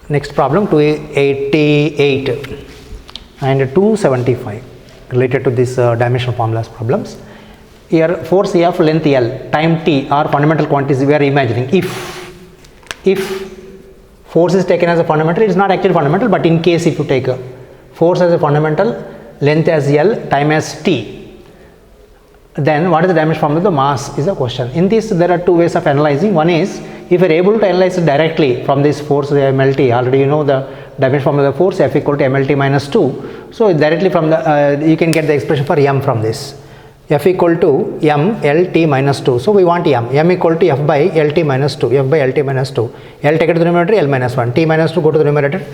Next problem 288 and 275 related to this dimensional formulas problems. Here force F, length L, time T are fundamental quantities we are imagining. If force is taken as a fundamental, it is not actually fundamental, but in case if you take a force as a fundamental, length as L, time as T, then what is the dimension formula of the mass is a question. In this there are two ways of analyzing. One is if you are able to analyze it directly from this force MLT, already you know the dimension formula of the force F equal to MLT minus 2. So directly from the you can get the expression for M from this. F equal to M LT minus 2. So we want M equal to F by LT minus 2, F by LT minus 2. L take it to the numerator, L minus 1, T minus 2 go to the numerator,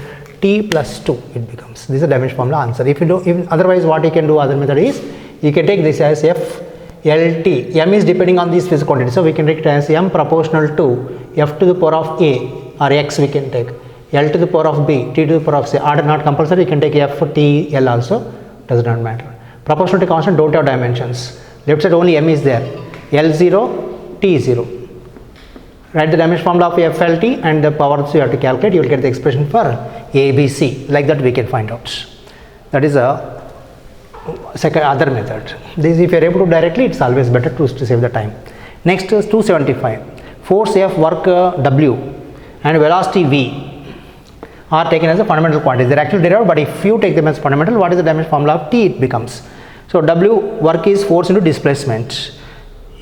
T plus 2 it becomes. This is the dimension formula answer. If you do, if otherwise what you can do, other method is you can take this as F LT. M is depending on these physical quantities, so we can take it as M proportional to F to the power of A or X we can take, L to the power of B, T to the power of C. Order not compulsory, you can take F, T, L also, does not matter. Proportionality constant don't have dimensions. Left side only M is there. L0, T0. Write the dimension formula of FLT and the powers you have to calculate. You will get the expression for ABC. Like that we can find out. That is a second other method. This if you are able to directly, it's always better to save the time. Next is 275. Force F, work W and velocity V are taken as a fundamental quantity. They are actually derived, but if you take them as fundamental, what is the dimension formula of T it becomes? So W work is force into displacement.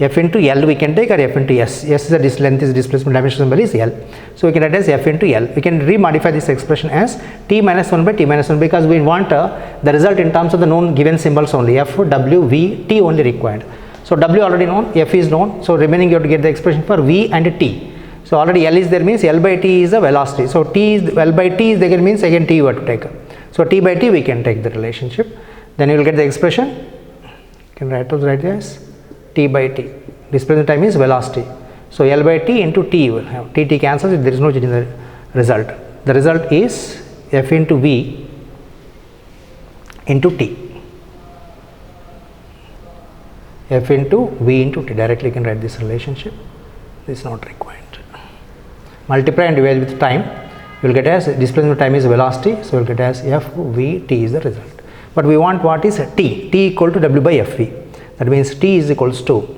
F into L we can take, or F into S. S is the length is displacement, dimension symbol is L. So we can write as F into L. We can remodify this expression as T minus 1 by T minus 1 because we want the result in terms of the known given symbols only. F, W, V, T only required. So W already known, F is known. So remaining you have to get the expression for V and T. So already L is there means L by T is the velocity. So T is L by T is there means again T you have to take. So T by T we can take the relationship. Then you will get the expression. You can write as T by T. Displacement time is velocity. So L by T into T you will have. T cancels if there is no change in the result. The result is F into V into T. F into V into T. Directly you can write this relationship. This is not required. Multiply and divide with time. You will get as displacement time is velocity. So you will get as F V T is the result. But we want what is T. T equal to W by FV. That means T is equals to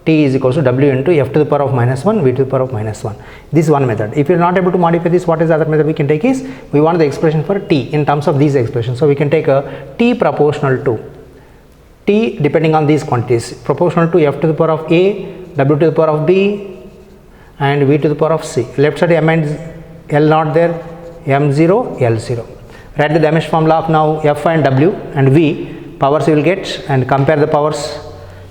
W into F to the power of minus 1, V to the power of minus 1. This is one method. If you are not able to modify this, what is the other method we can take is, we want the expression for T in terms of these expressions. So we can take a T proportional to T depending on these quantities, proportional to F to the power of A, W to the power of B and V to the power of C. Left side M and L not there, M0, L0. Write the dimension formula of now F and W and V, powers you will get and compare the powers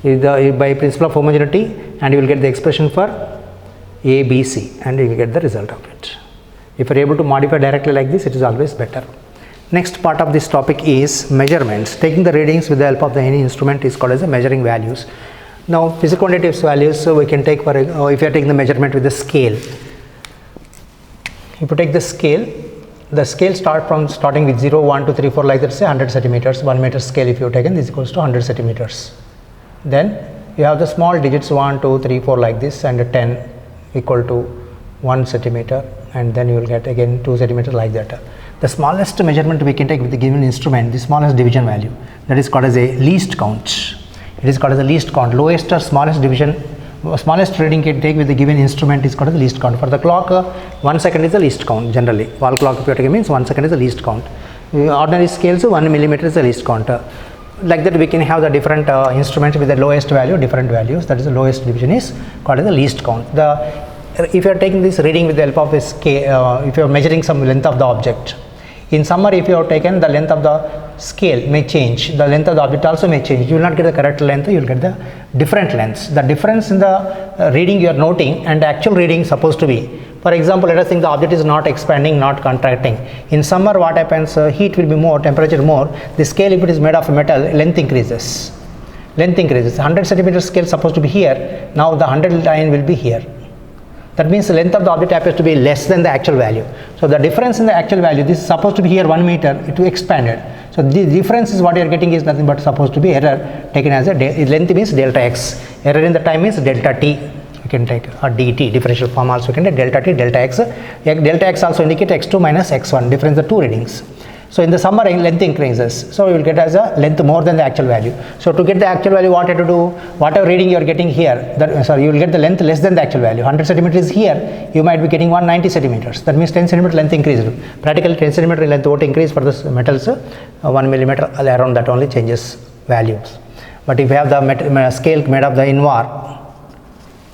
by principle of homogeneity and you will get the expression for A, B, C and you will get the result of it. If you are able to modify directly like this, it is always better. Next part of this topic is measurements. Taking the readings with the help of any instrument is called as a measuring values. Now physical quantitative values, so we can take for if you are taking the measurement with the scale. If you take the scale starting with 0, 1, 2, 3, 4 like that, say 100 centimeters, 1 meter scale if you have taken, this equals to 100 centimeters. Then you have the small digits 1, 2, 3, 4 like this and 10 equal to 1 centimeter and then you will get again 2 centimeters like that. The smallest measurement we can take with the given instrument, the smallest division value, that is called as a least count. It is called as a least count. Lowest or smallest division, smallest reading you can take with the given instrument is called as the least count. For the clock, 1 second is the least count generally. Wall clock if you take means 1 second is the least count. Ordinary scales 1 millimeter is the least count. Like that we can have the different instruments with the lowest value, different values. That is the lowest division is called as the least count. If you are taking this reading with the help of a scale, if you are measuring some length of the object, in summer if you have taken the length of the scale may change, the length of the object also may change. You will not get the correct length, you will get the different lengths. The difference in the reading you are noting and the actual reading supposed to be. For example, let us think the object is not expanding, not contracting. In summer what happens, heat will be more, temperature more. The scale if it is made of metal, length increases. 100 centimeter scale supposed to be here, now the 100 line will be here. That means the length of the object happens to be less than the actual value. So the difference in the actual value, this is supposed to be here 1 meter, it expanded. So the difference is what you are getting is nothing but supposed to be error taken as a length means delta x. Error in the time is delta t. can take a dt, differential form also you can take delta t, delta x. Delta x also indicate x2 minus x1, difference the two readings. So in the summer length increases, so you will get as a length more than the actual value. So to get the actual value, what you have to do, whatever reading you are getting here, you will get the length less than the actual value. 100 centimeters here, you might be getting 190 centimeters. That means 10 centimeter length increased. Practically 10 centimeter length what increase for the metals, 1 millimeter around that only changes values. But if you have the scale made of the invar,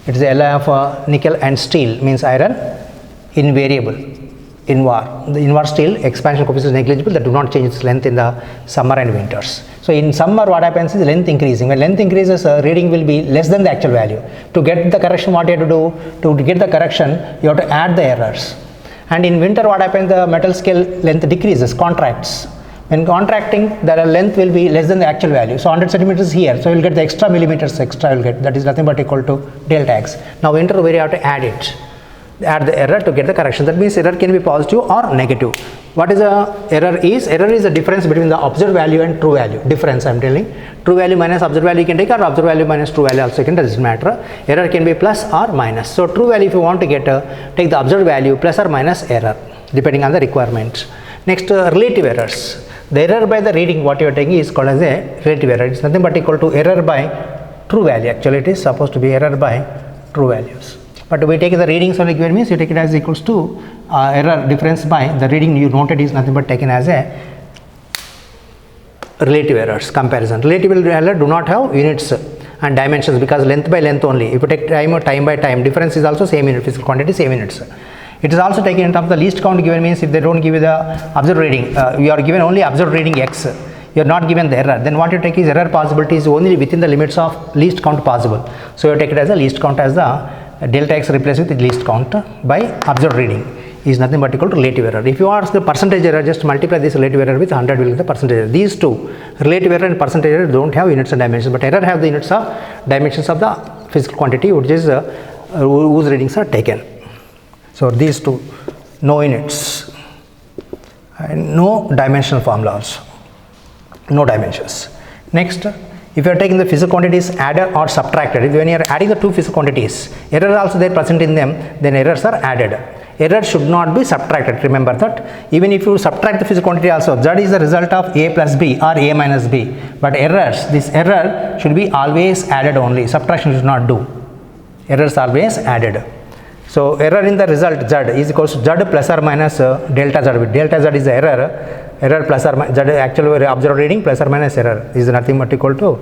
it is the alloy of nickel and steel, means iron, invariable. Invar. The invar steel expansion coefficient is negligible, that do not change its length in the summer and winters. So in summer what happens is length increasing. When length increases, reading will be less than the actual value. To get the correction, what you have to do, to get the correction, you have to add the errors. And in winter what happens, the metal scale length decreases, contracts. When contracting, the length will be less than the actual value. So 100 centimeters here, so you will get the extra millimeters extra, you will get, that is nothing but equal to delta x. Now winter where you have to add it. Add the error to get the correction. That means error can be positive or negative. What is a error is? Error is the difference between the observed value and true value. Difference I am telling. True value minus observed value you can take, or observed value minus true value also you can, doesn't matter. Error can be plus or minus. So true value if you want to get, take the observed value plus or minus error depending on the requirement. Next relative errors. The error by the reading what you are taking is called as a relative error. It is nothing but equal to error by true value. Actually it is supposed to be error by true values. But we take the readings only given means you take it as equals to error difference by the reading you noted is nothing but taken as a relative errors comparison. Relative error do not have units and dimensions because length by length only. If you take time by time, difference is also same unit, physical quantity same units. It is also taken in terms of the least count given means if they don't give you the observed reading, you are given only observed reading x. You are not given the error, then what you take is error possibility is only within the limits of least count possible. So you take it as a least count as the delta x replaced with least count by observed reading is nothing but equal to relative error. If you ask the percentage error, just multiply this relative error with 100 will get the percentage error. These two, relative error and percentage error, don't have units and dimensions, but error have the units of dimensions of the physical quantity which is whose readings are taken. So these two, no units and no dimensional formula also, no dimensions. Next, if you are taking the physical quantities added or subtracted, when you are adding the two physical quantities, error also there present in them, then errors are added. Error should not be subtracted. Remember that even if you subtract the physical quantity also, z is the result of a plus b or a minus b. But errors, this error should be always added only. Subtraction should not do. Errors always added. So error in the result z is equals to z plus or minus delta z. Delta z is the error plus or minus z actual observed reading plus or minus error is nothing but equal to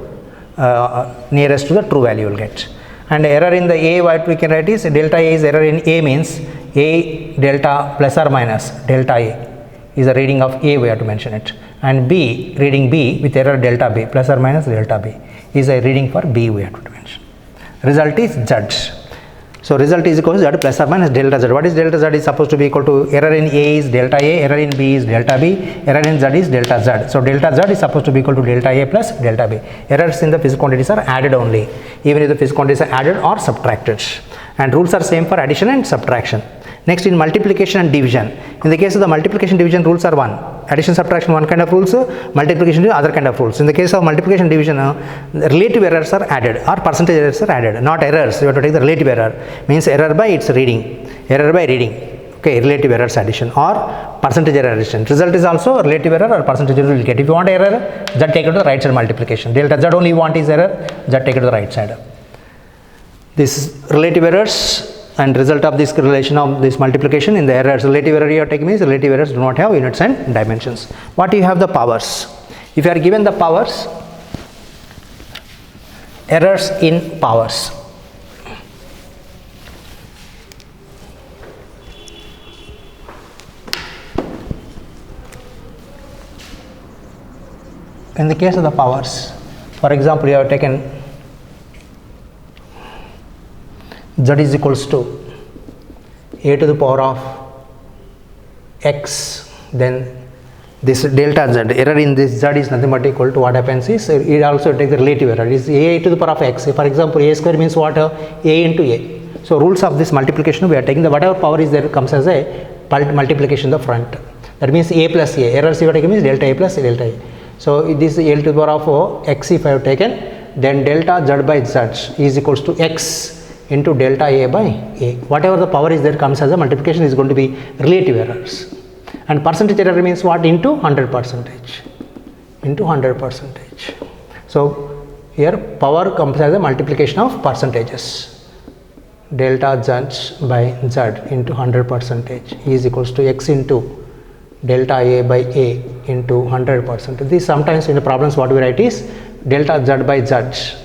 nearest to the true value you will get. And error in the a, what we can write is delta a is error in a means a delta plus or minus delta a is the reading of a, we have to mention it, and b reading b with error delta b plus or minus delta b is a reading for b, we have to mention. Result is z. So result is equal to z plus or minus delta z. What is delta z is supposed to be equal to error in a is delta a, error in b is delta b, error in z is delta z. So delta z is supposed to be equal to delta a plus delta b. Errors in the physical quantities are added only, even if the physical quantities are added or subtracted. And rules are same for addition and subtraction. Next, in multiplication and division. In the case of the multiplication division, rules are one. Addition subtraction one kind of rules, multiplication other kind of rules. In the case of multiplication division, relative errors are added or percentage errors are added, not errors. You have to take the relative error, means error by its reading, error by reading. Okay, relative errors addition or percentage error addition. Result is also relative error or percentage error you will get. If you want error, z take it to the right side multiplication. Delta z only you want is error, z take it to the right side. This is relative errors. And result of this relation of this multiplication in the errors, relative error you are taking means relative errors do not have units and dimensions. What you have the powers? If you are given the powers, errors in powers. In the case of the powers, for example, you have taken z is equals to a to the power of x, then this delta z, error in this z is nothing but equal to what happens is, it also takes the relative error, it is a to the power of x. For example, a square means what? A into a. So rules of this multiplication, we are taking the whatever power is there comes as a multiplication in the front. That means a plus a. Errors you are taking means delta a plus delta a. So this a to the power of x if I have taken, then delta z by z is equals to x into delta A by A. Whatever the power is there comes as a multiplication is going to be relative errors. And percentage error means what? Into 100%. Into 100%. So here power comes as a multiplication of percentages. Delta Z by Z into 100% is equals to X into delta A by A into 100%. This sometimes in the problems what we write is delta Z by Z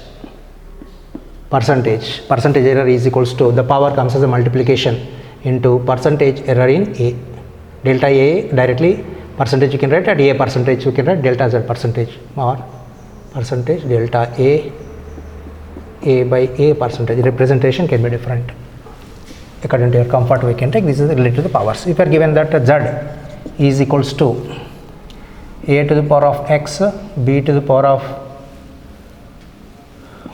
percentage. Percentage error is equals to the power comes as a multiplication into percentage error in A. Delta A directly percentage you can write, at A percentage you can write delta Z percentage, or percentage delta A by A percentage. Representation can be different according to your comfort. We can take this is related to the powers. If you are given that Z is equals to A to the power of X, B to the power of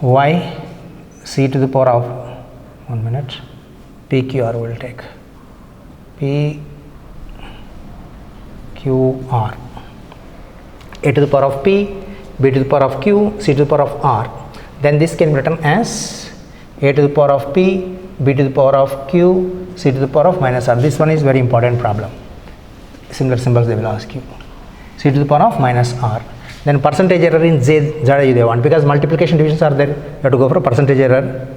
Y, C to the power of, 1 minute, PQR will take PQR, A to the power of P, B to the power of Q, C to the power of R. Then this can be written as A to the power of P, B to the power of Q, C to the power of minus R. This one is very important problem. Similar symbols they will ask you. C to the power of minus R. Then percentage error in Z they want, because multiplication divisions are there, you have to go for percentage error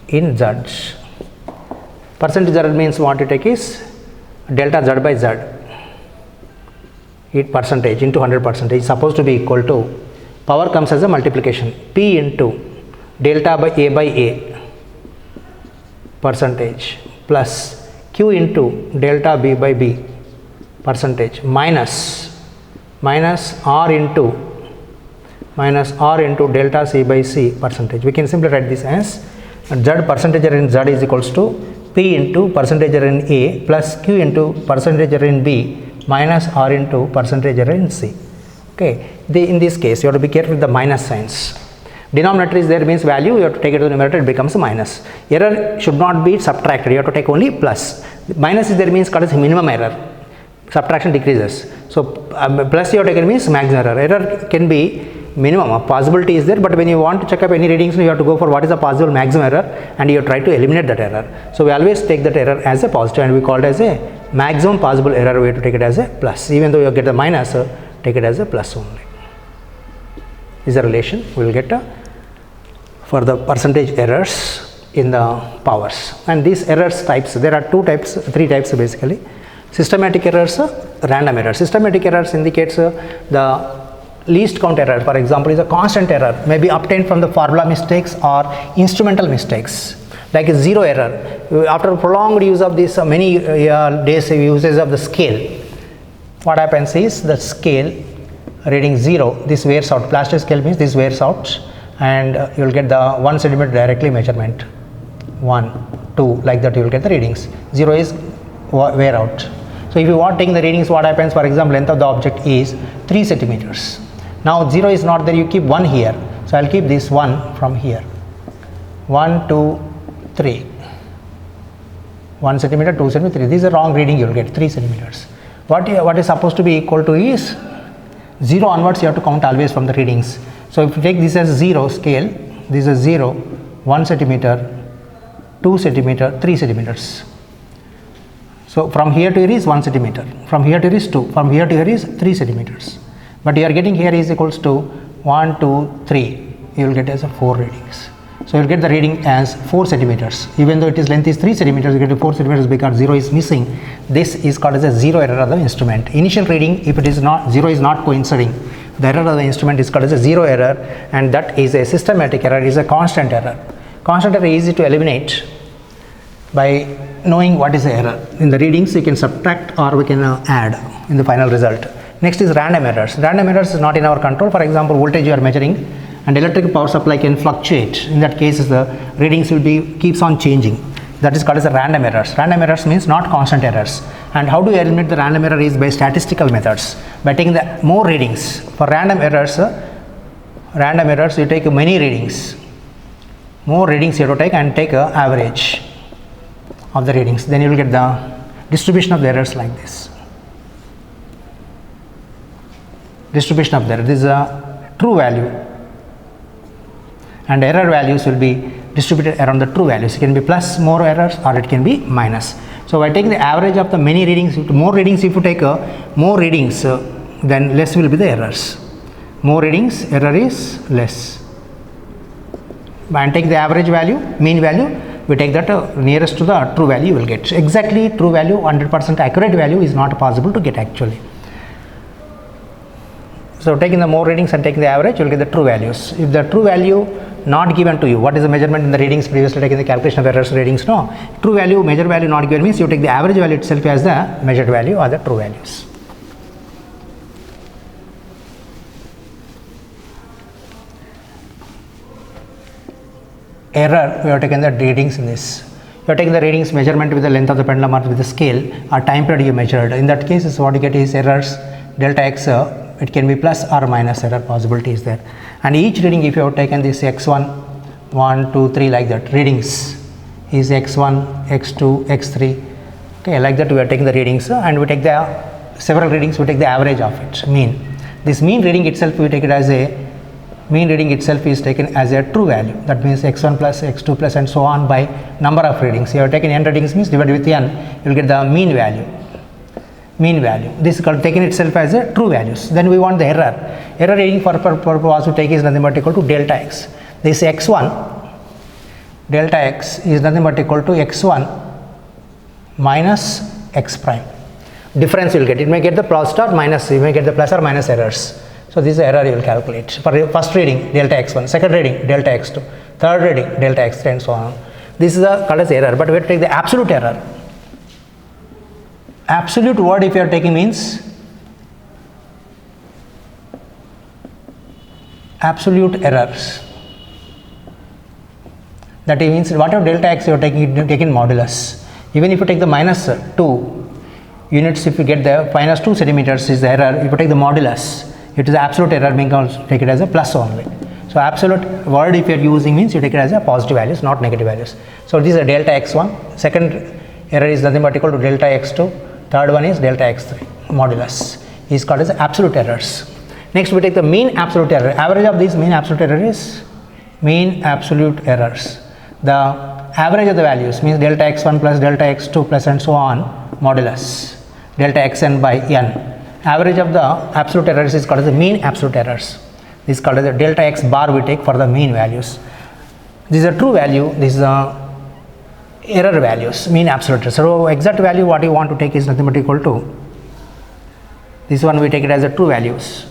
in Z. Percentage error means what you take is delta Z by Z. It percentage into 100% is supposed to be equal to, power comes as a multiplication, P into delta by A percentage plus Q into delta B by B percentage minus R into delta C by C percentage. We can simply write this as Z percentage error in Z is equals to P into percentage error in A plus Q into percentage error in B minus R into percentage error in C. Okay, in this case you have to be careful with the minus signs. Denominator is there means value, you have to take it to the numerator, it becomes a minus. Error should not be subtracted, you have to take only plus. Minus is there means called as minimum error. Subtraction decreases. So plus you have taken means maximum error. Error can be minimum, a possibility is there, but when you want to check up any readings, you have to go for what is the possible maximum error and you try to eliminate that error. So we always take that error as a positive and we call it as a maximum possible error. We have to take it as a plus. Even though you get the minus, take it as a plus only. Is a relation we will get for the percentage errors in the powers. And these errors types, there are three types basically. Systematic errors, random errors. Systematic errors indicates the least count error. For example, is a constant error, may be obtained from the formula mistakes or instrumental mistakes, like a zero error. After prolonged use of this many days uses of the scale, what happens is the scale reading 0, this wears out. Plastic scale means this wears out, and you will get the 1 centimeter directly measurement, 1, 2, like that you will get the readings. 0 is wear out. So if you want taking the readings, what happens? For example, length of the object is 3 centimeters. Now 0 is not there, you keep 1 here. So I will keep this 1 from here. 1, 2, 3. 1 centimeter, 2 centimeter, 3. This is a wrong reading, you will get 3 centimeters. What is supposed to be equal to is 0 onwards, you have to count always from the readings. So if you take this as 0 scale, this is 0, 1 centimeter, 2 centimeter, 3 centimeters. So from here to here is 1 centimeter, from here to here is 2, from here to here is 3 centimeters. But you are getting here is equals to 1, 2, 3, you will get as a 4 readings. So you will get the reading as 4 centimeters. Even though it is length is 3 centimeters, you get to 4 centimeters because 0 is missing. This is called as a zero error of the instrument. Initial reading, if it is not, 0 is not coinciding, the error of the instrument is called as a zero error, and that is a systematic error, is a constant error. Constant error is easy to eliminate by knowing what is the error. In the readings, you can subtract or we can add in the final result. Next is random errors. Random errors is not in our control. For example, voltage you are measuring and electric power supply can fluctuate. In that case, the readings will be keeps on changing. That is called as a random errors. Random errors means not constant errors. And how do you eliminate the random error is by statistical methods. By taking the more readings. For random errors you take many readings. More readings you have to take and take an average of the readings. Then you will get the distribution of the errors like this. Distribution of the error. This is a true value. And error values will be distributed around the true values. It can be plus more errors or it can be minus. So by taking the average of the many readings, more readings, if you take more readings, then less will be the errors. More readings, error is less. And take the average value, mean value, we take that nearest to the true value you will get. So exactly true value, 100% accurate value is not possible to get actually. So taking the more readings and taking the average, you will get the true values. If the true value not given to you, what is the measurement in the readings previously taken the calculation of errors readings? No. True value, measure value not given means you take the average value itself as the measured value or the true values. Error, we have taken the readings in this. You are taking the readings measurement with the length of the pendulum or with the scale or time period you measured. In that case, is what you get is errors delta x, it can be plus or minus error possibility is there. And each reading, if you have taken this x1, 1, 2, 3 like that, readings is x1, x2, x3. Okay, like that we are taking the readings and we take the several readings, we take the average of it, mean. This mean reading itself, we take it as a mean reading itself is taken as a true value. That means x1 plus x2 plus and so on by number of readings. You have taken n readings means divided with n, you will get the mean value. Mean value. This is taken itself as a true values. Then we want the error. Error reading for purpose to take is nothing but equal to delta x. This x1 delta x is nothing but equal to x1 minus x prime. Difference you will get. It may get the plus or minus. You may get the plus or minus errors. So this is the error you will calculate. For first reading delta x1, second reading delta x2, third reading delta x3 and so on. This is called as error, but we have to take the absolute error. Absolute word if you are taking means absolute errors. That means whatever delta x you are taking modulus. Even if you take the minus 2 units, if you get the minus 2 centimeters is the error. If you take the modulus, it is absolute error, being take it as a plus only. So absolute word if you are using means you take it as a positive values, not negative values. So this is a delta x1. Second error is nothing but equal to delta x2. Third one is delta x3 modulus is called as absolute errors. Next we take the mean absolute error. Average of these mean absolute error is mean absolute errors. The average of the values means delta x1 plus delta x2 plus and so on modulus delta xn by n. Average of the absolute errors is called as the mean absolute errors. This is called as the delta x bar we take for the mean values. This is a true value. This is a error values, mean absolute. So exact value what you want to take is nothing but equal to this one, we take it as a true values.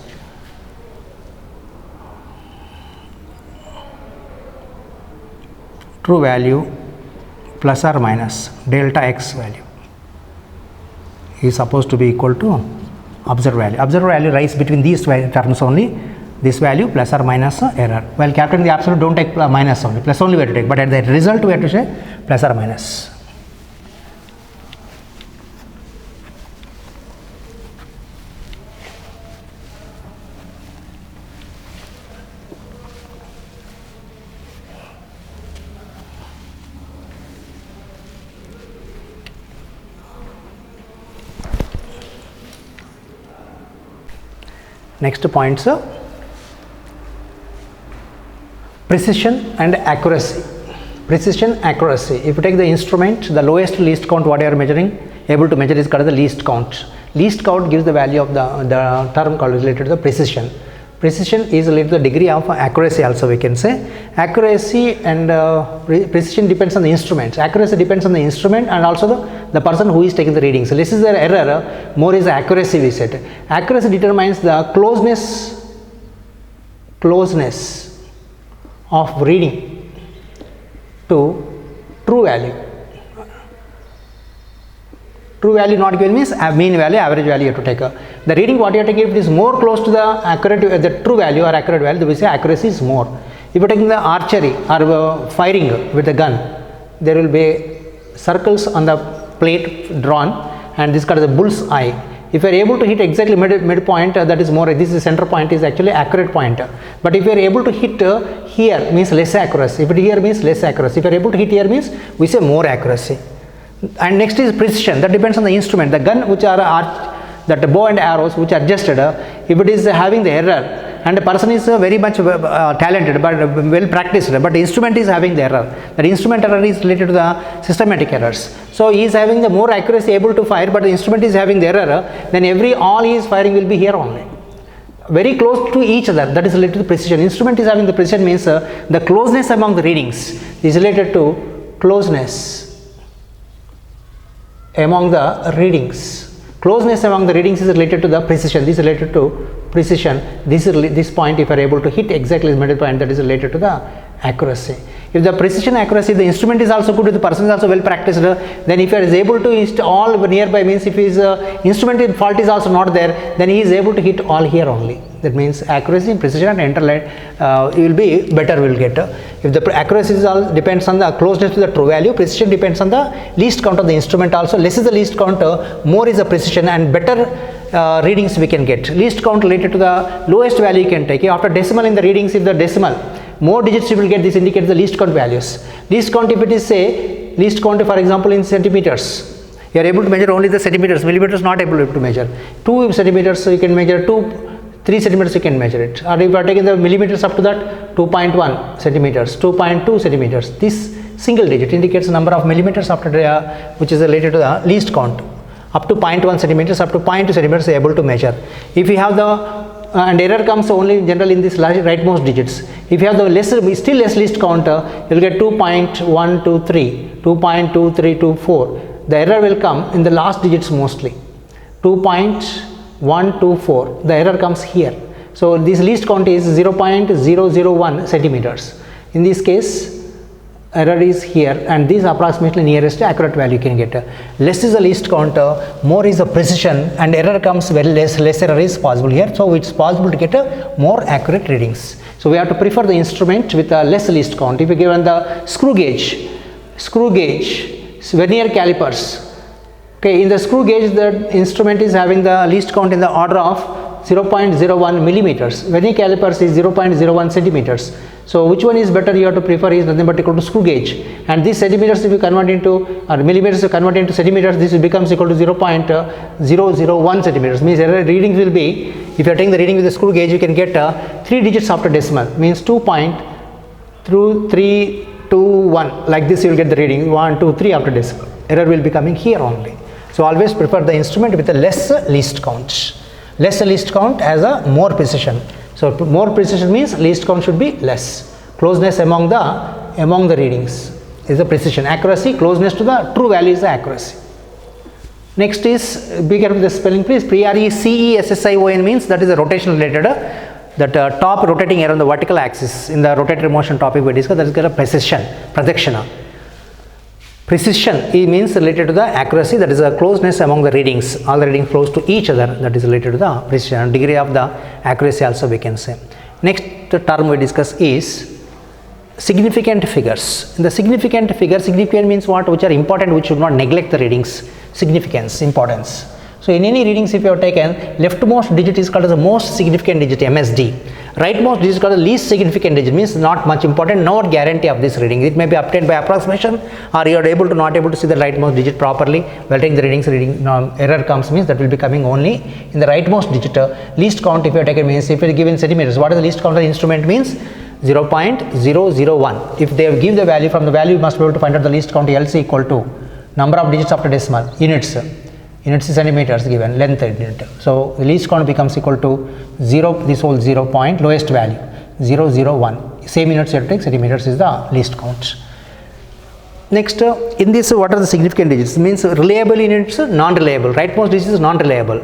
True value plus or minus delta x value is supposed to be equal to observed value. Observed value lies between these terms only. This value plus or minus error. While capturing the absolute, don't take minus only, plus only we have to take, but at the result we have to say plus or minus. Next point, sir. Precision and accuracy. Precision, accuracy. If you take the instrument, the lowest least count what you are measuring, able to measure is called the least count. Least count gives the value of the term called related to the precision. Precision is related to the degree of accuracy also we can say. Accuracy and precision depends on the instrument. Accuracy depends on the instrument and also the person who is taking the reading. So this is the error, more is the accuracy we said. Accuracy determines the closeness of reading to true value. True value not given means mean value, average value you have to take. The reading what you are taking, if it is more close to the accurate, the true value or accurate value, we say accuracy is more. If you are taking the archery or firing with a gun, there will be circles on the plate drawn and this is called the bull's eye. If you are able to hit exactly midpoint, that is more, this is center point is actually accurate point. But if you are able to hit here means less accuracy. If it here means less accuracy. If you are able to hit here means we say more accuracy. And next is precision, that depends on the instrument. The gun which are that bow and arrows which are adjusted, if it is having the error and the person is very much talented but well practiced, but the instrument is having the error. The instrument error is related to the systematic errors. So he is having the more accuracy able to fire, but the instrument is having the error, then all he is firing will be here only, very close to each other. That is related to precision. Instrument is having the precision means the closeness among the readings is related to closeness among the readings. Closeness among the readings is related to the precision. This is related to precision. This point, if you are able to hit exactly the middle point, that is related to the accuracy. If the precision accuracy, the instrument is also good, the person is also well practiced, then if he is able to hit all nearby, means if his instrument fault is also not there, then he is able to hit all here only. That means accuracy, precision and interline will be better, will get. If the accuracy is all depends on the closeness to the true value, precision depends on the least count of the instrument also. Less is the least count, more is the precision, and better readings we can get. Least count related to the lowest value you can take. After decimal in the readings, if the decimal more digits you will get, this indicates the least count values. Least count, if it is say least count, for example in centimeters, you are able to measure only the centimeters, millimeters not able to measure. 2 centimeters you can measure, 3 centimeters you can measure it, or if you are taking the millimeters up to that, 2.1 centimeters, 2.2 centimeters. This single digit indicates the number of millimeters after which is related to the least count. Up to 0.1 centimeters, up to 0.2 centimeters able to measure. If you have the and error comes only generally in this rightmost digits. If you have the still less least count, you will get 2.123, 2.2324. The error will come in the last digits mostly. 2.124. The error comes here. So this least count is 0.001 centimeters. In this case, error is here, and this approximately nearest accurate value you can get. Less is the least count, more is the precision, and error comes very less error is possible here. So it's possible to get more accurate readings. So we have to prefer the instrument with a less least count. If you given the screw gauge, vernier calipers. Okay, in the screw gauge, the instrument is having the least count in the order of 0.01 millimeters. Vernier calipers is 0.01 centimeters. So which one is better? You have to prefer is nothing but equal to screw gauge. And these centimeters, if you convert into, or millimeters you convert into centimeters, this becomes equal to 0.001 centimeters. Means error readings will be, if you are taking the reading with the screw gauge, you can get 3 digits after decimal. Means 2.321. Like this you will get the reading 1, 2, 3 after decimal. Error will be coming here only. So always prefer the instrument with a less least count. Less least count has a more precision. So more precision means least count should be less. Closeness among the readings is the precision. Accuracy, closeness to the true value is the accuracy. Next is, be careful with the spelling please. Precession means that is a rotation related. That top rotating around the vertical axis in the rotatory motion topic we discussed, that is called a precision, projection. Precision means related to the accuracy, that is a closeness among the readings. All the readings close to each other, that is related to the precision. Degree of the accuracy also we can say. Next term we discuss is significant figures. In the significant figure, significant means what? Which are important, which should not neglect the readings. Significance, importance. So in any readings, if you have taken, leftmost digit is called as the most significant digit, MSD. Rightmost digit is called the least significant digit, means not much important, no guarantee of this reading. It may be obtained by approximation, or you are not able to see the rightmost digit properly. While taking the readings, error comes means that will be coming only in the rightmost digit. Least count, if you have taken, means if you are given centimeters, what is the least count of the instrument means? 0.001. If they give the value, from the value you must be able to find out the least count. LC equal to number of digits after decimal, units is centimeters given, length unit. So the least count becomes equal to 0, this whole 0 point, lowest value 001. Same units you have to take, centimeters is the least count. Next, in this, what are the significant digits? Means reliable units, non-reliable. Rightmost digits is non-reliable.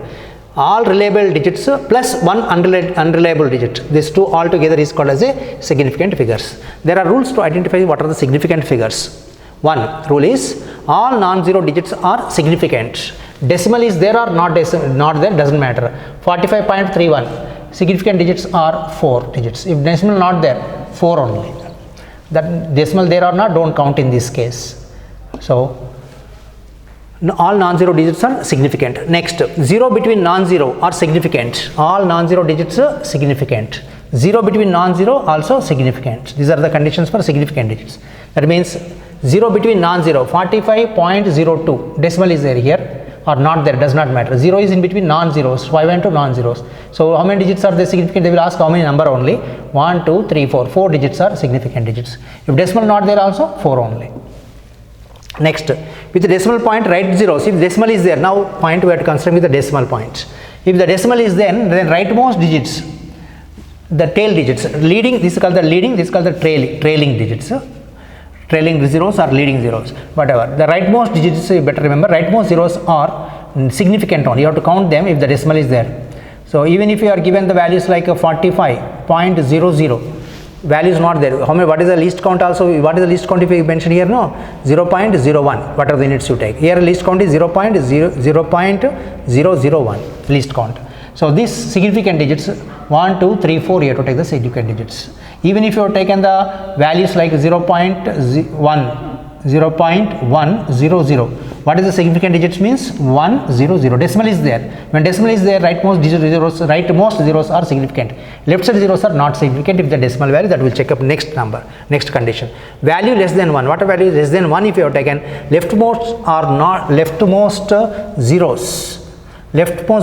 All reliable digits plus one unreliable digit. These two all together is called as a significant figures. There are rules to identify what are the significant figures. One rule is all non-zero digits are significant. Decimal is there or not there, doesn't matter. 45.31 significant digits are 4 digits. If decimal not there, 4 only. That decimal there or not, don't count in this case. So all non-zero digits are significant. Next, 0 between non-zero are significant. All non-zero digits are significant. 0 between non-zero also significant. These are the conditions for significant digits. That means 0 between non-zero, 45.02 decimal is there here. or not there, does not matter. 0 is in between non-zeros, 5 and 2 non-zeros. So how many digits are they significant? They will ask how many number only. 1, 2, 3, 4. 4 digits are significant digits. If decimal not there also, 4 only. Next, with the decimal point, write zeros. If decimal is there, now point we have to consider with the decimal point. If the decimal is there, then rightmost digits, the tail digits, leading, this is called the leading, this is called the trailing digits. Trailing zeros or leading zeros, whatever. The rightmost digits, you better remember, rightmost zeros are significant only. You have to count them if the decimal is there. So even if you are given the values like 45.00, value is not there. How many? What is the least count also? What is the least count if you mention here? No, 0.01. What are the units you take? Here least count is 0.001 least count. So these significant digits 1, 2, 3, 4. You have to take the significant digits. Even if you have taken the values like 0.100, what is the significant digits means? 100. Decimal is there. When decimal is there, rightmost zeros are significant. Left side zeros are not significant. If the decimal value, that will check up next number, next condition. Value less than 1. What a value is less than 1 if you have taken leftmost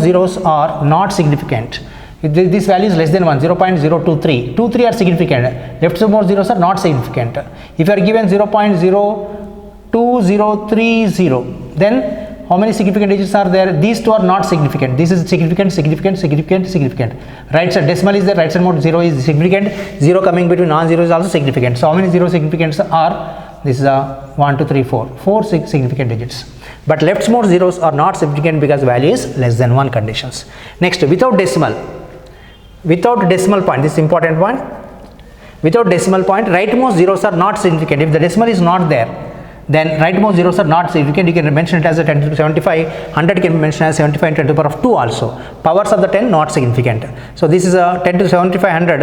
zeros are not significant. If this value is less than 1, 0.023, 2, 3 are significant, leftmost zeros are not significant. If you are given 0.02030, then how many significant digits are there? These two are not significant. This is significant. Right side decimal is there, right side mode 0 is significant, 0 coming between non-zero is also significant. So how many zero significants are? This is 1, 2, 3, 4. 4 significant digits. But leftmost zeros are not significant because value is less than 1 conditions. Next, without decimal point, this is important one. Without decimal point, rightmost zeros are not significant. If the decimal is not there, then rightmost zeros are not significant. You can mention it as a 10 to the 75, 100 can be mentioned as 75 and 10 to the power of 2 also. Powers of the 10 not significant. So this is a 10 to the 75, 100.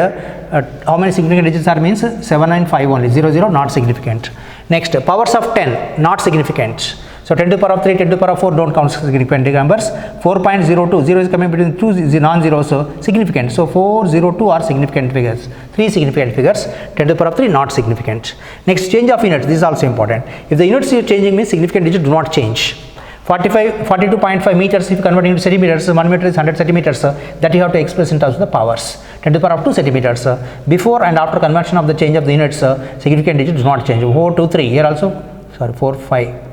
How many significant digits are means? 7 and 5 only. 0 not significant. Next, powers of 10 not significant. So 10 to the power of 3, 10 to the power of 4 don't count significant numbers. 4.02, 0 is coming between 2 non-zeros, so significant. So 402 are significant figures. 3 significant figures, 10 to the power of 3 not significant. Next, change of units, this is also important. If the units you are changing means significant digits do not change. 42.5 meters, if you convert into centimeters, 1 meter is 100 centimeters, that you have to express in terms of the powers. 10 to the power of 2 centimeters. Before and after conversion of the change of the units, significant digits do not change. 4, 2, 3, here also, 4, 5.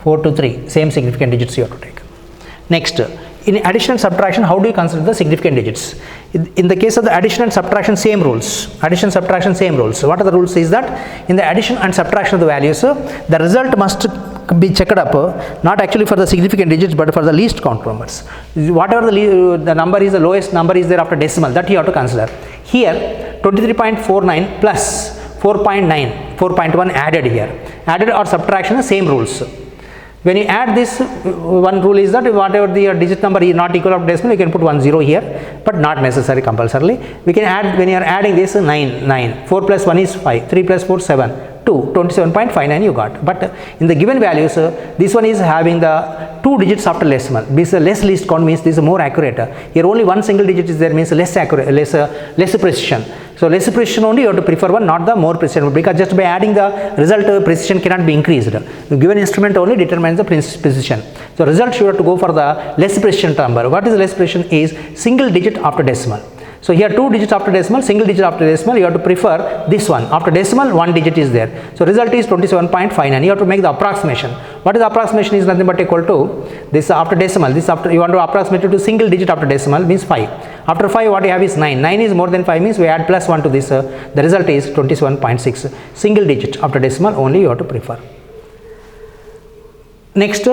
4 to 3, same significant digits you have to take. Next, in addition and subtraction, how do you consider the significant digits? In the case of the addition and subtraction, same rules. Addition, subtraction, same rules. What are the rules is that in the addition and subtraction of the values, the result must be checked up, not actually for the significant digits but for the least count numbers. Whatever the number is, the lowest number is there after decimal, that you have to consider. Here, 23.49 plus 4.1 added here. Added or subtraction, same rules. When you add this, one rule is that whatever the digit number is not equal to decimal, you can put 10 here, but not necessary compulsorily. We can add, when you are adding this, 9, 4 plus 1 is 5, 3 plus 4, 7, 2, 27.59 you got. But in the given values, this one is having the 2 digits after decimal. This less least count means this is more accurate. Here only one single digit is there means less accurate, less precision. So less precision only you have to prefer one, not the more precision, because just by adding the result, precision cannot be increased. The given instrument only determines the precision. So result you have to go for the less precision number. What is less precision is single digit after decimal. So here 2 digits after decimal, single digit after decimal, you have to prefer this one. After decimal, 1 digit is there. So result is 27.59. You have to make the approximation. What is the approximation is nothing but equal to this after decimal. This after you want to approximate it to single digit after decimal means 5. After 5 what you have is 9. 9 is more than 5 means we add plus 1 to this. The result is 27.6. Single digit after decimal only you have to prefer. Next,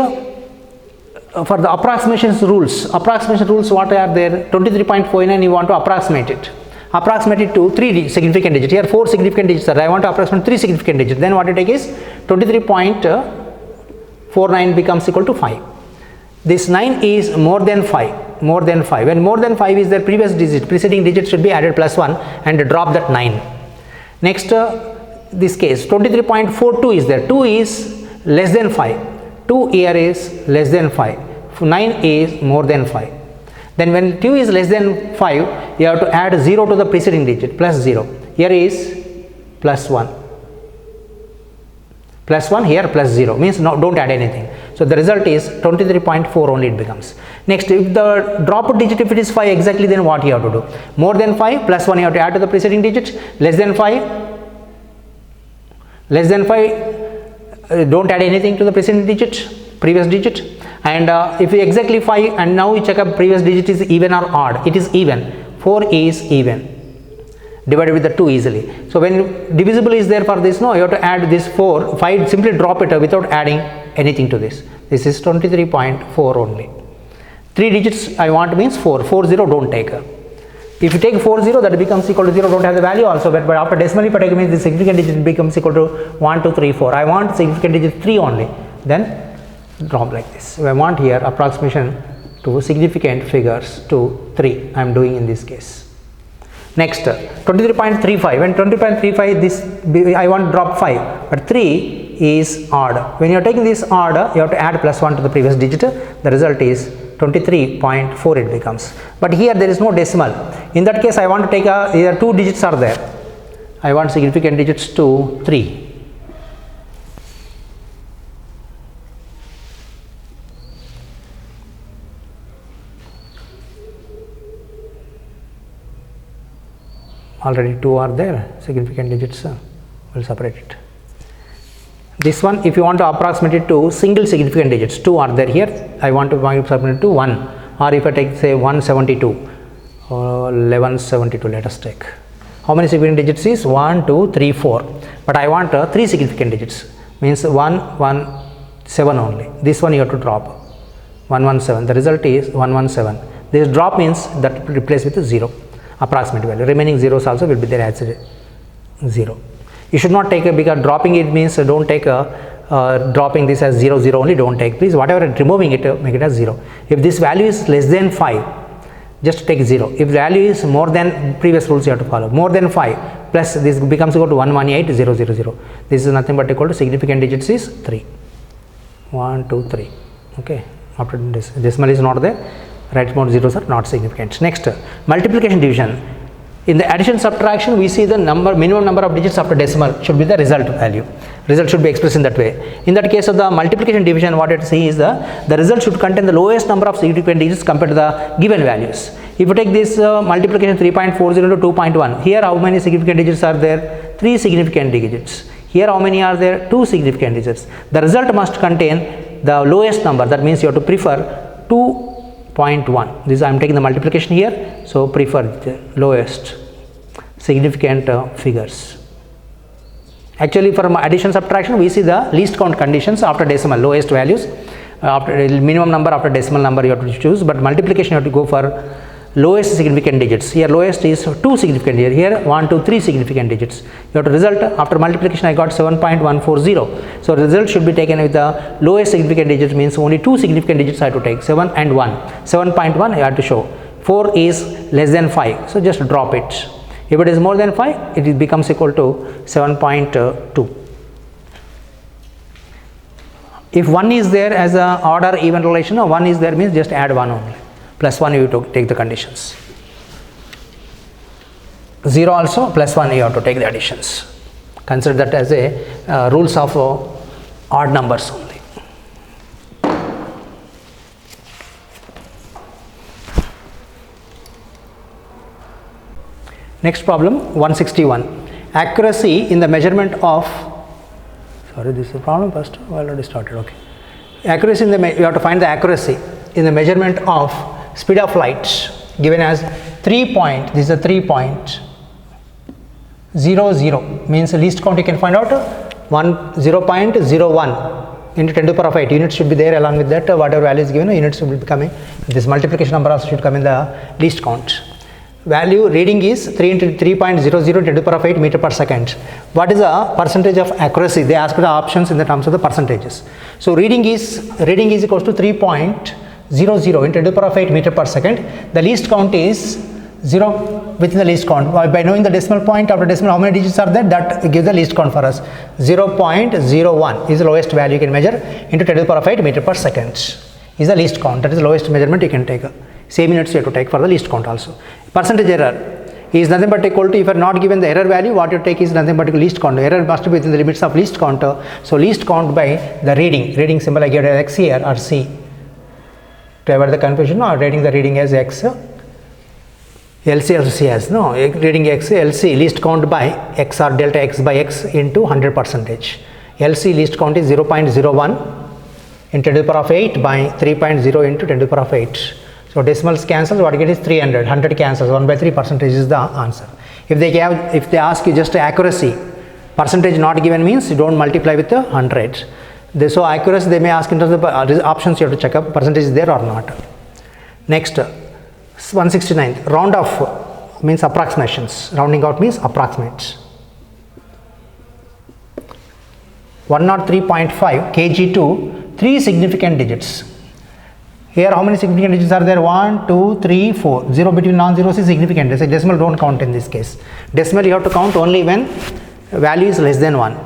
for the approximation rules, what are there? 23.49 you want to approximate it. Approximate it to 3 significant digits. Here 4 significant digits are. I want to approximate 3 significant digits. Then what you take is 23.49 becomes equal to 5. This 9 is more than 5. More than 5. When more than 5 is the previous digit, preceding digit should be added plus 1 and drop that 9. Next, this case 23.42 is there. 2 is less than 5. 2 here is less than 5. 9 is more than 5. Then when 2 is less than 5, you have to add 0 to the preceding digit, plus 0. Here is plus 1. Plus 1, here plus 0, means no, don't add anything. So the result is 23.4 only it becomes. Next, if the dropped digit, if it is 5 exactly, then what you have to do? More than 5 plus 1 you have to add to the preceding digit. Less than 5, don't add anything to the preceding digit, previous digit. And if you exactly 5 and now you check up previous digit is even or odd, it is even. 4 is even, divided with the 2 easily. So when divisible is there for this, no, you have to add this 4, 5, simply drop it without adding anything to this. This is 23.4 only. 3 digits I want means 4, 40 don't take. If you take 40, that becomes equal to 0, don't have the value also, but after decimal if I take means the significant digit becomes equal to 1, 2, 3, 4. I want significant digit 3 only, then drop like this. So I want here approximation to significant figures to 3, I am doing in this case. Next, 23.35, and 20.35 this I want to drop 5, but 3 is odd. When you are taking this odd, you have to add plus 1 to the previous digit. The result is 23.4 it becomes. But here there is no decimal. In that case I want to take either 2 digits are there. I want significant digits to 3. Already 2 are there, significant digits, will separate it. This one, if you want to approximate it to single significant digits, 2 are there here, I want to approximate it to 1, or if I take say 172 or 1172, let us take. How many significant digits is 1, 2, 3, 4, but I want 3 significant digits, means 1, 1, 7 only. This one you have to drop, 117, the result is 117. This drop means that replace with 0. Approximate value, remaining zeros also will be there as 0. You should not take a, because dropping it means don't take a dropping this as 0 0 only, don't take, please whatever removing it make it as 0. If this value is less than 5, just take 0. If value is more than, previous rules you have to follow, more than 5 plus this becomes equal to 118000. This is nothing but equal to significant digits is 3, 1 2 3. Okay, after this decimal is not there, right more zeros are not significant. Next, multiplication division. In the addition subtraction, we see the minimum number of digits after decimal should be the result value. Result should be expressed in that way. In that case of the multiplication division, what it see is the result should contain the lowest number of significant digits compared to the given values. If you take this multiplication 3.40 to 2.1, here how many significant digits are there? 3 significant digits. Here how many are there? 2 significant digits. The result must contain the lowest number, that means you have to prefer 2.1. This I am taking the multiplication here, so prefer the lowest significant figures. Actually from addition subtraction we see the least count conditions after decimal, lowest values, after minimum number after decimal number you have to choose, but multiplication you have to go for lowest significant digits. Here lowest is 2 significant digits, here 1 2 3 significant digits. You have to result after multiplication I got 7.140. So result should be taken with the lowest significant digits, means only 2 significant digits I have to take, 7 and 1. 7.1 I have to show. 4 is less than 5, so just drop it. If it is more than 5, it becomes equal to 7.2. If 1 is there as a odd or even relation, or 1 is there means just add 1 only. Plus 1 you have to take the conditions. 0 also, plus 1 you have to take the additions. Consider that as a rules of odd numbers only. Next problem, 161. Accuracy in the measurement of, sorry, this is the problem first, I already started, okay. Accuracy in the, you have to find the accuracy in the measurement of speed of light given as 3 point, this is a 3.00, means the least count you can find out 0.01 into 10 to the power of 8. Units should be there, along with that whatever value is given, units will be coming. This multiplication number also should come in the least count. Value reading is 3 into 3.00 into 10 to the power of 8 meter per second. What is the percentage of accuracy? They ask the options in the terms of the percentages. So reading is equals to 3.00 into 10 to the power of 8 meter per second. The least count is 0 within the least count. By knowing the decimal point after decimal, how many digits are there, that gives the least count for us. 0.01 is the lowest value you can measure into 10 to the power of 8 meter per second is the least count. That is the lowest measurement you can take. Same units you have to take for the least count also. Percentage error. is nothing but equal to, if you are not given the error value, what you take is nothing but least count. Error must be within the limits of least count. So least count by the reading symbol I give it as X here or C. To avoid the confusion, or rating the reading as X, LC also C has, no, reading X, LC least count by X or delta X by X into 100%. LC least count is 0.01 into 10 to the power of 8 by 3.0 into 10 to the power of 8. So decimals cancel, what you get is 300, 100 cancels, 1 by 3% is the answer. If they ask you just accuracy, percentage not given means you don't multiply with 100. So accuracy they may ask in terms of options, you have to check up percentage is there or not. Next, 169, round off means approximations, rounding out means approximates. 103.5 kg to 3 significant digits. Here how many significant digits are there? 1, 2, 3, 4. 0 between non-zeros is significant. They say decimal don't count in this case. Decimal you have to count only when value is less than 1.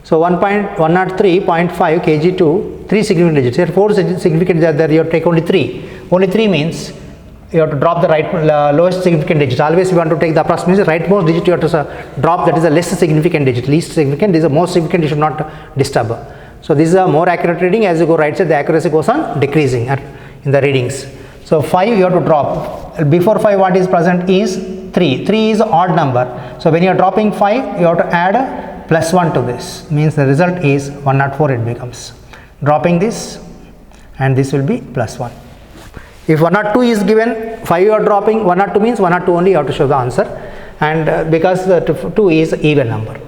So 103.5 kg to 3 significant digits. Here 4 significant digits are there, you have to take only 3. Only 3 means you have to drop the lowest significant digit. Always you want to take the approximation, rightmost digit you have to drop, that is the less significant digit. Least significant is the most significant, you should not disturb. So this is a more accurate reading. As you go right side, the accuracy goes on decreasing in the readings. So 5 you have to drop. Before 5 what is present is 3. 3 is odd number. So when you are dropping 5, you have to add plus 1 to this. Means the result is 104 it becomes. Dropping this and this will be plus 1. If 102 is given, 5 you are dropping, 102 means 102 only you have to show the answer. And because the 2 is even number.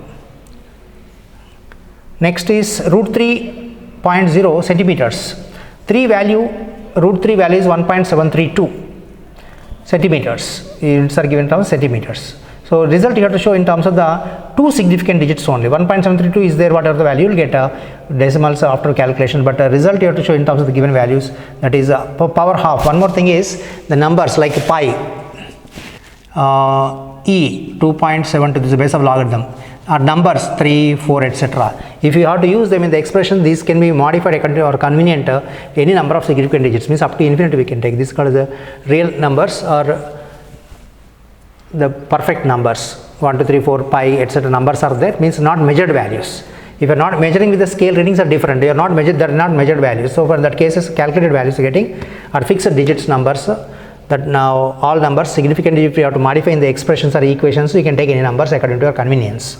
Next is root 3.0 centimeters. 3 value, root 3 value is 1.732 centimeters. Units are given in terms of centimeters. So result you have to show in terms of the 2 significant digits only. 1.732 is there, whatever the value, you will get decimals after calculation, but result you have to show in terms of the given values, that is power half. One more thing is the numbers like pi, e 2.7 to the base of logarithm, are numbers 3, 4, etc. If you have to use them in the expression, these can be modified or convenient any number of significant digits, means up to infinity we can take. This is called the real numbers or the perfect numbers. 1, 2, 3, 4, pi, etc. numbers are there, means not measured values. If you are not measuring with the scale, readings are different. They are not measured, they are not measured values. So for that cases, calculated values are getting are fixed digits numbers. That now all numbers significant digits you have to modify in the expressions or equations, so you can take any numbers according to your convenience.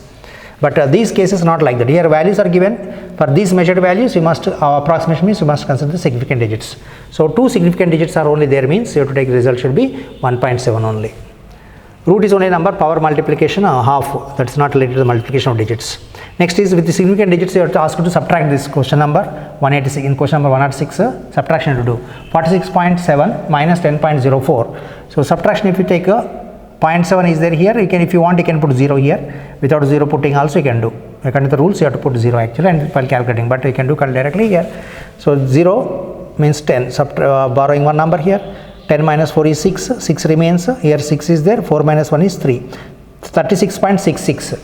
But these cases not like that. Here values are given. For these measured values, you must approximation means you must consider the significant digits. So 2 significant digits are only there, means you have to take the result should be 1.7 only. Root is only a number, power multiplication half, that is not related to the multiplication of digits. Next is with the significant digits, you have to ask you to subtract this question number 186. In question number 106, subtraction to do 46.7 minus 10.04. So subtraction, if you take 0.7 is there here, you can, if you want, you can put 0 here. Without 0 putting also you can do. According to the rules, you have to put 0 actually and while calculating, but you can do directly here. So 0 means 10, borrowing one number here. 10 minus 4 is 6, 6 remains, here 6 is there, 4 minus 1 is 3, 36.66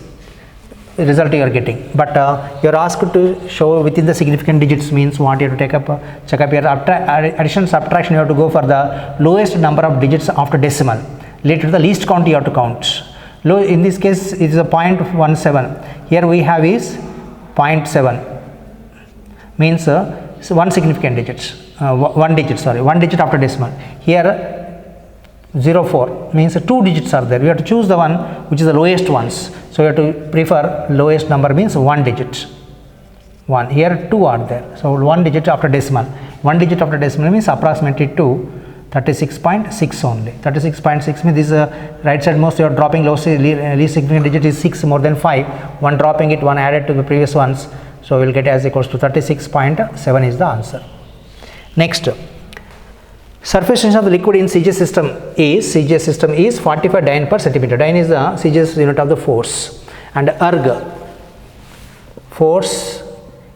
result you are getting. But you are asked to show within the significant digits, means what you have to take up, check up here. After addition subtraction, you have to go for the lowest number of digits after decimal. Later the least count you have to count. Low, in this case it is a 0.17, here we have is 0.7, means one significant digit. One digit after decimal. Here 04 means 2 digits are there. We have to choose the one which is the lowest ones. So you have to prefer lowest number, means 1 digit. 1. Here 2 are there. So 1 digit after decimal. 1 digit after decimal means approximately 2. 36.6 only. 36.6 means this right side most you are dropping least significant digit is 6 more than 5. One dropping it, one added to the previous ones. So we will get as equals to 36.7 is the answer. Next, surface tension of the liquid in CGS system is 45 dyne per centimeter. Dyne is the CGS unit of the force, and erg force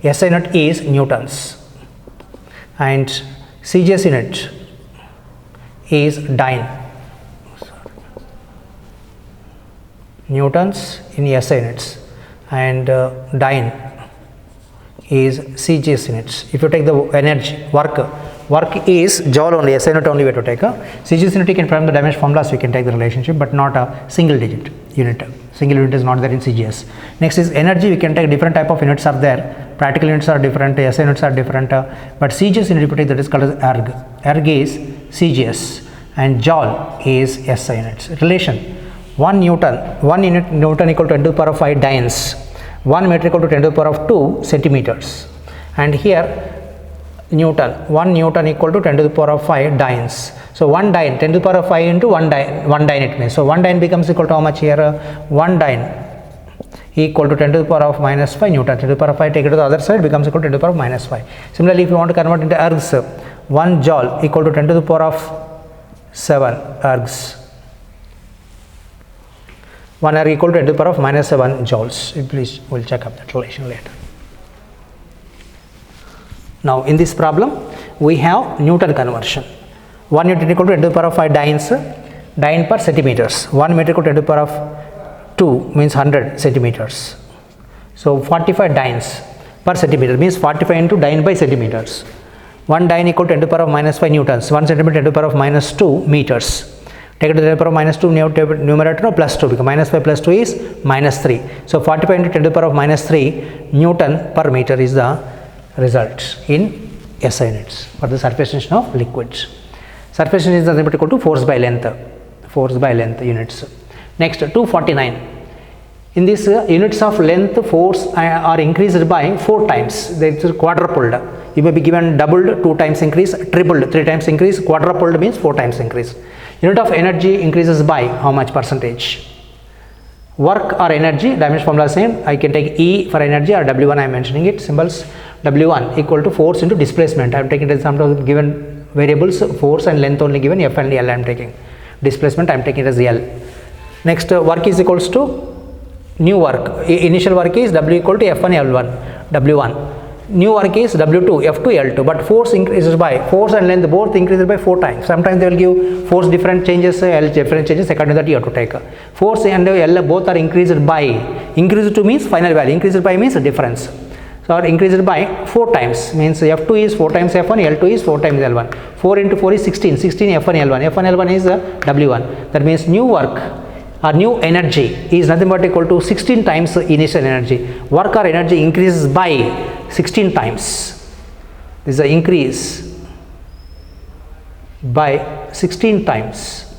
SI unit is newtons, and CGS unit is dyne, newtons in SI units, and dyne is CGS units. If you take the energy work Work is joule only, SI unit only we have to take. CGS unit can from the dimension formulas we can take the relationship, but not a single digit unit. Single unit is not there in CGS. Next is energy. We can take different type of units are there. Practical units are different, SI units are different, but CGS unit we take that is called as erg. Erg is CGS and joule is SI units. Relation: 1 Newton, 1 unit Newton equal to 10 to the power of 5 dynes. 1 meter equal to 10 to the power of 2 centimeters. And here Newton, 1 Newton equal to 10 to the power of 5 dynes. So 1 dyne, 10 to the power of 5 into 1 dyne it means. So 1 dyne becomes equal to how much here? 1 dyne equal to 10 to the power of minus 5 Newton. 10 to the power of 5 take it to the other side becomes equal to 10 to the power of minus 5. Similarly, if you want to convert into ergs, 1 joule equal to 10 to the power of 7 ergs. 1 erg equal to 10 to the power of minus 7 joules. Please, we'll check up that relation later. Now in this problem we have Newton conversion. 1 Newton equal to 10 to the power of 5 dynes, dyne per centimeters. 1 meter equal to 10 to the power of 2 means 100 centimeters. So 45 dynes per centimeter means 45 into dyne by centimeters. 1 dyne equal to 10 to the power of minus 5 newtons. 1 centimeter 10 to the power of minus 2 meters. Take it to the power of minus 2 numerator, no, plus 2 because minus 5 plus 2 is minus 3. So 45 into 10 to the power of minus 3 Newton per meter is the result in SI units for the surface tension of liquids. Surface tension is nothing but equal to force by length units. Next, 249. In this units of length force are increased by 4 times. They are quadrupled. You may be given doubled, 2 times increase, tripled, 3 times increase, quadrupled means 4 times increase. Unit of energy increases by how much percentage? Work or energy, dimension formula same. I can take E for energy or W1 I am mentioning it, symbols. W1 equal to force into displacement. I am taking it as some given variables, force and length only given, F and L I am taking. Displacement I am taking it as L. Next, work is equals to new work. Initial work is W equal to F1 L1, W1. New work is W2, F2 L2, but force increases by, force and length both increases by 4 times. Sometimes they will give force different changes, L different changes, according to that you have to take. Force and L both are increased by, increased to means final value, increased by means difference. So are increased by 4 times, means F2 is 4 times F1, L2 is 4 times L1. 4 into 4 is 16, 16 F1 L1, F1 L1 is W1. That means new work or new energy is nothing but equal to 16 times initial energy. Work or energy increases by 16 times. This is an increase by 16 times.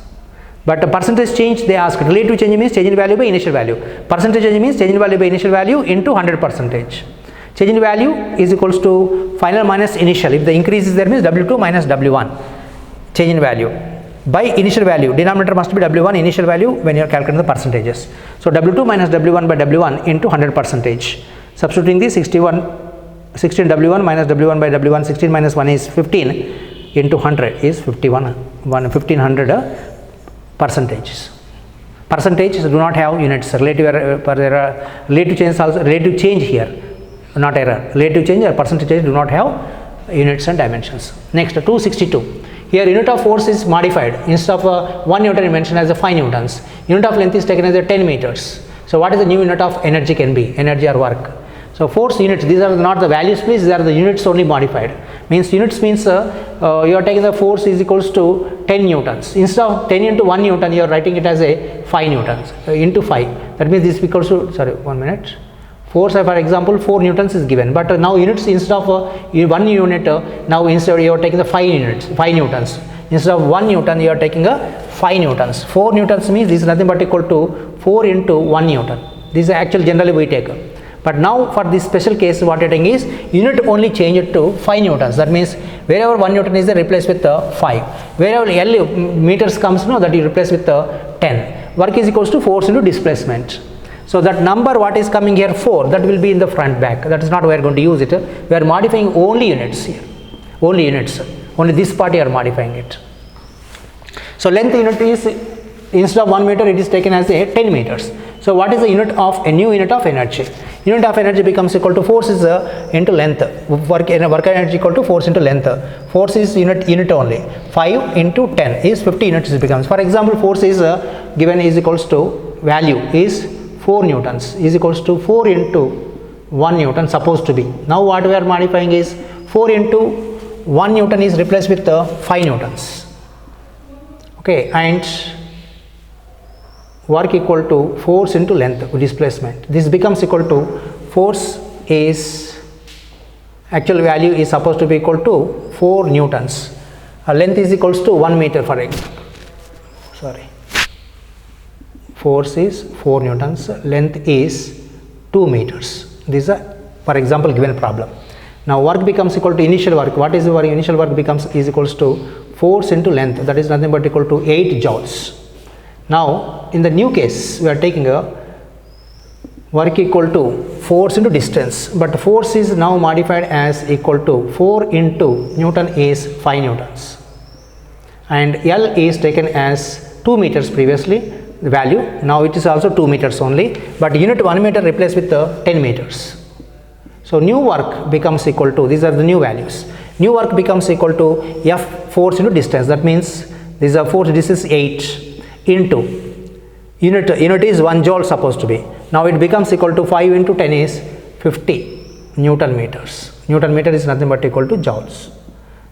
But the percentage change they ask, relative change means change in value by initial value. Percentage change means change in value by initial value into 100%. Change in value is equals to final minus initial. If the increase is there means W2 minus W1. Change in value by initial value. Denominator must be W1 initial value when you are calculating the percentages. So W2 minus W1 by W1 into 100%. Substituting the 16 W1 minus W1 by W1, 16 minus 1 is 15 into 100 is 1500 percentages. Percentages do not have units. Relative change also, relative change here, not error. Relative change or percentage do not have units and dimensions. Next, 262. Here unit of force is modified. Instead of 1 Newton mentioned as a 5 Newtons. Unit of length is taken as a 10 meters. So what is the new unit of energy can be? Energy or work. So force units, these are not the values please, these are the units only modified. Means units means you are taking the force is equals to 10 Newtons. Instead of 10 into 1 Newton, you are writing it as a 5 Newtons into 5. That means this equals to, sorry, 1 minute. Force for example 4 Newtons is given, but now units instead of 1 unit, now instead you are taking the 5 Newtons. Instead of 1 Newton, you are taking a 5 Newtons. 4 Newtons means this is nothing but equal to 4 into 1 Newton. This is actually generally we take. But now for this special case what you are taking is unit only change it to 5 Newtons. That means wherever 1 Newton is there, replace with 5. Wherever L meters comes, no, that you replace with 10. Work is equals to force into displacement. So that number what is coming here 4, that will be in the front back. That is not we are going to use it. We are modifying only units here. Only units. Only this part you are modifying it. So length unit is instead of 1 meter it is taken as a 10 meters. So what is the unit of a new unit of energy? Unit of energy becomes equal to force is into length. Work energy equal to force into length. Force is unit only. 5 into 10 is 50 units it becomes. For example, force is given is equals to value is 4 Newtons is equals to 4 into 1 Newton supposed to be. Now what we are modifying is 4 into 1 Newton is replaced with 5 Newtons. Okay, and work equal to force into length displacement. This becomes equal to force is actual value is supposed to be equal to 4 Newtons. Length is equals to 1 meter for example. Sorry. Force is 4 Newtons. Length is 2 meters. This is a, for example, given problem. Now work becomes equal to initial work. What is the work? Initial work becomes is equals to force into length. That is nothing but equal to 8 joules. Now in the new case we are taking a work equal to force into distance, but force is now modified as equal to 4 into Newton is 5 Newtons, and L is taken as 2 meters previously the value. Now it is also 2 meters only, but unit 1 meter replaced with 10 meters. So new work becomes equal to, these are the new values. New work becomes equal to F force into distance. That means this is a force, this is 8 into unit is 1 joule supposed to be. Now it becomes equal to 5 into 10 is 50 Newton meters. Newton meter is nothing but equal to joules.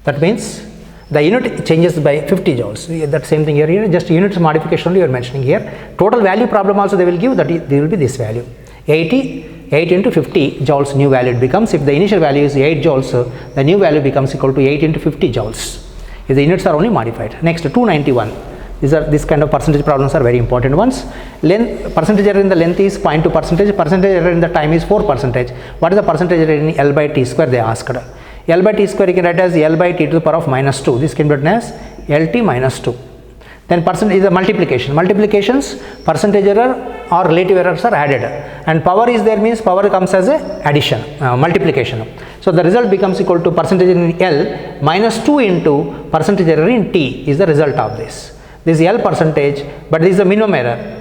That means the unit changes by 50 joules. That same thing here, just units modification only you are mentioning here. Total value problem also they will give, that there will be this value. 8 into 50 joules new value it becomes. If the initial value is 8 joules, the new value becomes equal to 8 into 50 joules. If the units are only modified. Next, 291. This kind of percentage problems are very important ones. Length, percentage error in the length is 0.2 percentage. Percentage error in the time is 4 percentage. What is the percentage error in L by T square they asked? L by T square you can write as L by T to the power of minus 2. This can be written as LT minus 2. Then percent is a multiplication. Multiplications, percentage error or relative errors are added, and power is there means power comes as a addition, multiplication. So the result becomes equal to percentage in L minus 2 into percentage error in T is the result of this. This is L percentage, but this is the minimum error.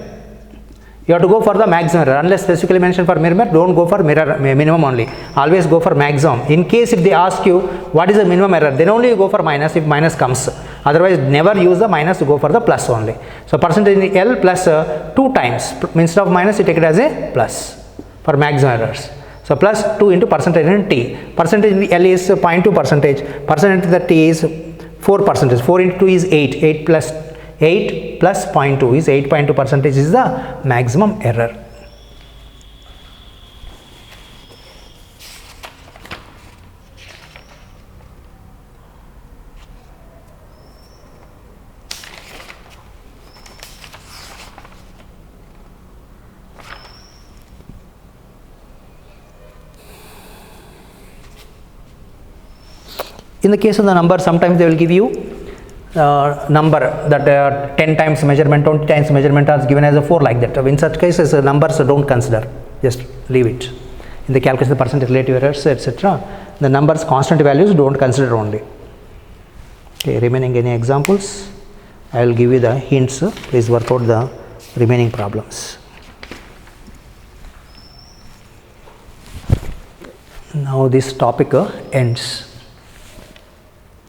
You have to go for the maximum error. Unless specifically mentioned for minimum, don't go for minimum only. Always go for maximum. In case if they ask you what is the minimum error, then only you go for minus if minus comes. Otherwise, never use the minus, to go for the plus only. So percentage in L plus 2 times. Instead of minus, you take it as a plus for maximum errors. So plus 2 into percentage in T. Percentage in L is 0.2 percentage. Percentage in the T is 4 percentage. 4 into 2 is 8. 8 plus 0.2 is 8.2 percentage is the maximum error. In the case of the number, sometimes they will give you number that 10 times measurement, 20 times measurement are given as a 4 like that. In such cases, numbers don't consider, just leave it. In the calculation of the percentage relative errors, etc., the numbers constant values don't consider only. Okay, remaining any examples? I will give you the hints. Please work out the remaining problems. Now this topic ends.